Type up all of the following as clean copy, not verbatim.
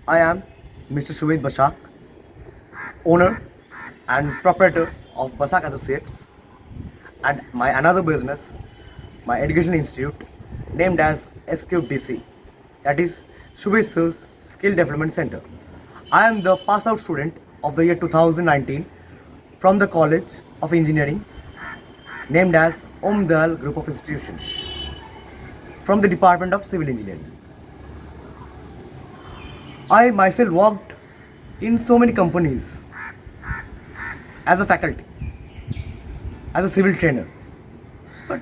I am Mr. Shubhit Bashak, owner and proprietor of Bashak Associates, and my another business, my education institute, named as SQDC, that is Shubhit Sir's Skill Development Center. I am the pass out student of the year 2019 from the College of Engineering, named as Om Dayal Group of Institution, from the Department of Civil Engineering. I myself worked in so many companies as a faculty, as a civil trainer. But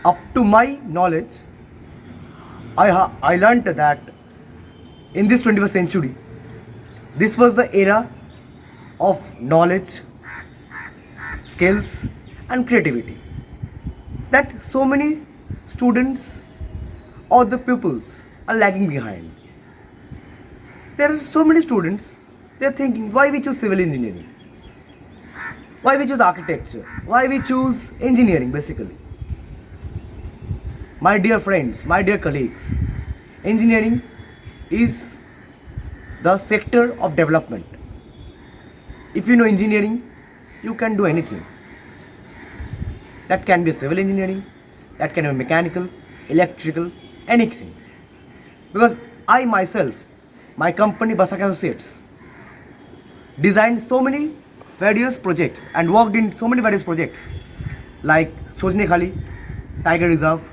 up to my knowledge, I learned that in this 21st century, this was the era of knowledge, skills, and creativity. That so many students or the pupils are lagging behind. There are so many students, they are thinking, why we choose civil engineering? Why we choose architecture? Why we choose engineering basically? My dear friends, my dear colleagues, engineering is the sector of development. If you know engineering, you can do anything. That can be civil engineering, that can be mechanical, electrical, anything. Because I myself, my company Bashak Associates, designed so many various projects and worked in so many various projects like Sojne Khali Tiger Reserve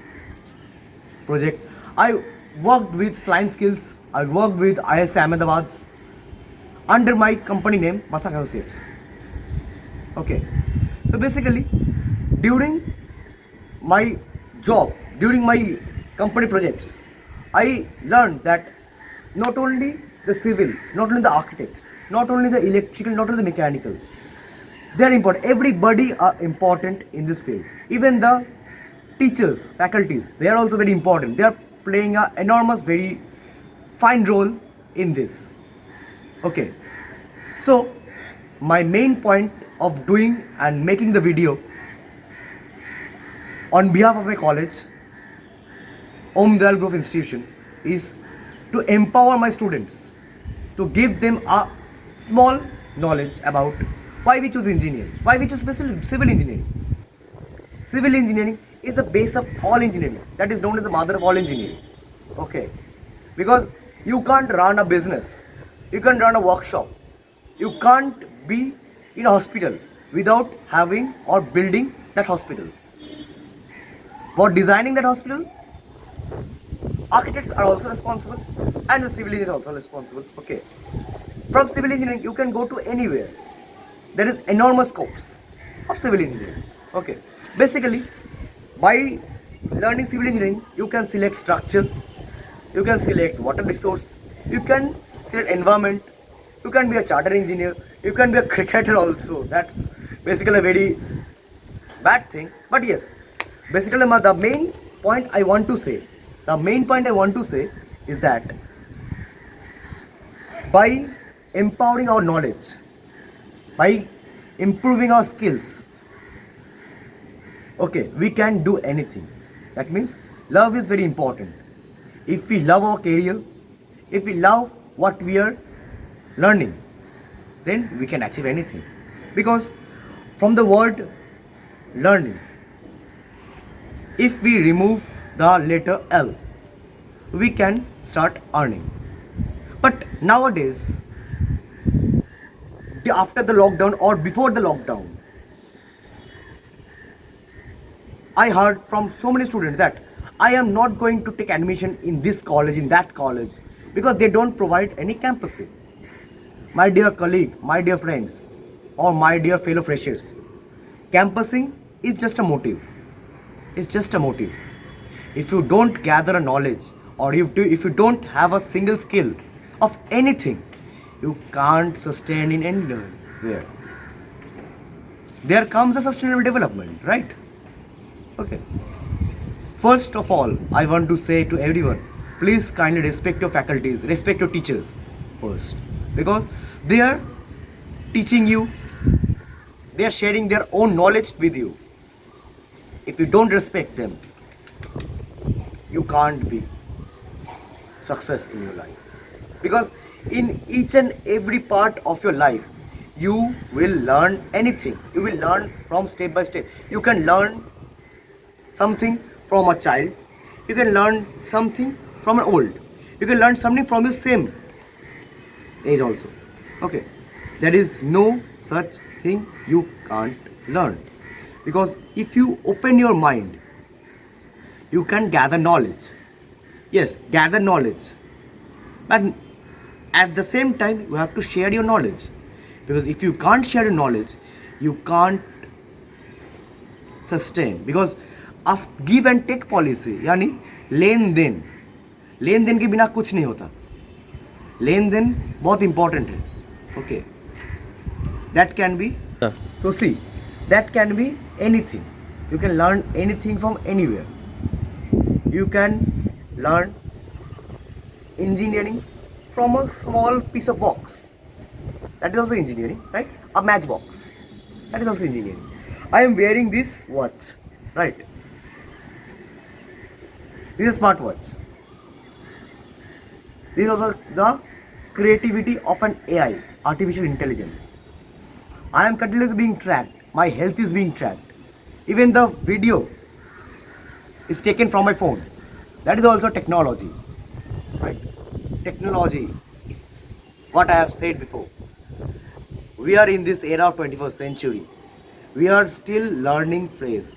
project. I worked with Slime Skills, I worked with ISA Ahmedabad under my company name Bashak Associates. Okay, so basically during my job, during my company projects, I learned that not only the civil, not only the architects, not only the electrical, not only the mechanical, they are important. Everybody are important in this field. Even the teachers, faculties, they are also very important. They are playing an enormous, very fine role in this. Okay, so my main point of doing and making the video on behalf of my college, Om Dayal Group Institution, is to empower my students, to give them a small knowledge about why we choose engineering, why we choose special civil engineering. Civil engineering is the base of all engineering. That is known as the mother of all engineering. Okay, because you can't run a business, you can't run a workshop, you can't be in a hospital without having or building that hospital. For designing that hospital, architects are also responsible and the civil engineers are also responsible. Okay, from civil engineering you can go to anywhere. There is enormous scopes of civil engineering. Okay, basically by learning civil engineering you can select structure, you can select water resource, you can select environment, you can be a chartered engineer, you can be a cricketer also. That's basically a very bad thing, but yes, basically the main point I want to say is that by empowering our knowledge, by improving our skills, okay, we can do anything. That means love is very important. If we love our career, if we love what we are learning, then we can achieve anything. Because from the word learning, if we remove the letter L, we can start earning. But nowadays, after the lockdown or before the lockdown, I heard from so many students that I am not going to take admission in this college, in that college, because they don't provide any campusing. My dear colleague, my dear friends, or my dear fellow freshers, campusing is just a motive. It's just a motive. If you don't gather a knowledge, or if you don't have a single skill of anything, you can't sustain in anywhere. There comes a sustainable development, right? Okay. First of all, I want to say to everyone, please kindly respect your faculties, respect your teachers first, because they are teaching you, they are sharing their own knowledge with you. If you don't respect them, you can't be success in your life. Because in each and every part of your life, you will learn anything. You will learn from step by step. You can learn something from a child. You can learn something from an old. You can learn something from the same age also. Okay, there is no such thing you can't learn, because if you open your mind, you can gather knowledge. Yes, gather knowledge, but at the same time you have to share your knowledge, because if you can't share your knowledge, you can't sustain. Because of give and take policy, यानी लेन then के बिना कुछ नहीं होता. लेन देन बहुत important है. ओके, दैट कैन बी, तो सी, that can be anything. You can learn anything from anywhere. You can learn engineering from a small piece of box. That is also engineering, right? A matchbox. That is also engineering. I am wearing this watch, right? This is a smartwatch. This is also the creativity of an AI, artificial intelligence. I am continuously being tracked. My health is being tracked. Even the video is taken from my phone. That is also technology, right? Technology, what I have said before. We are in this era of 21st century. We are still learning phase.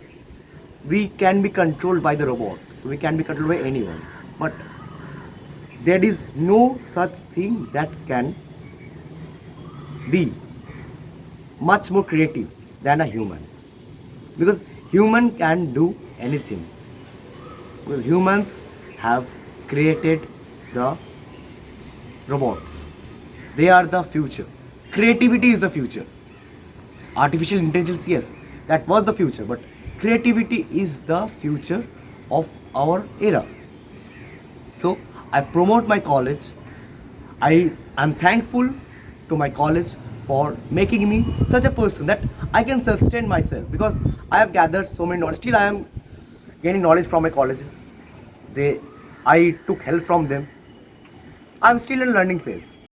We can be controlled by the robots. We can be controlled by anyone. But there is no such thing that can be much more creative than a human. Because human can do anything. Well, humans have created the robots. They are the future. Creativity is the future. Artificial intelligence, yes, that was the future, but creativity is the future of our era. So I promote my college. I am thankful to my college for making me such a person that I can sustain myself, because I have gathered so many knowledge. Still I am gaining knowledge from my colleges. I took help from them. I'm still in learning phase.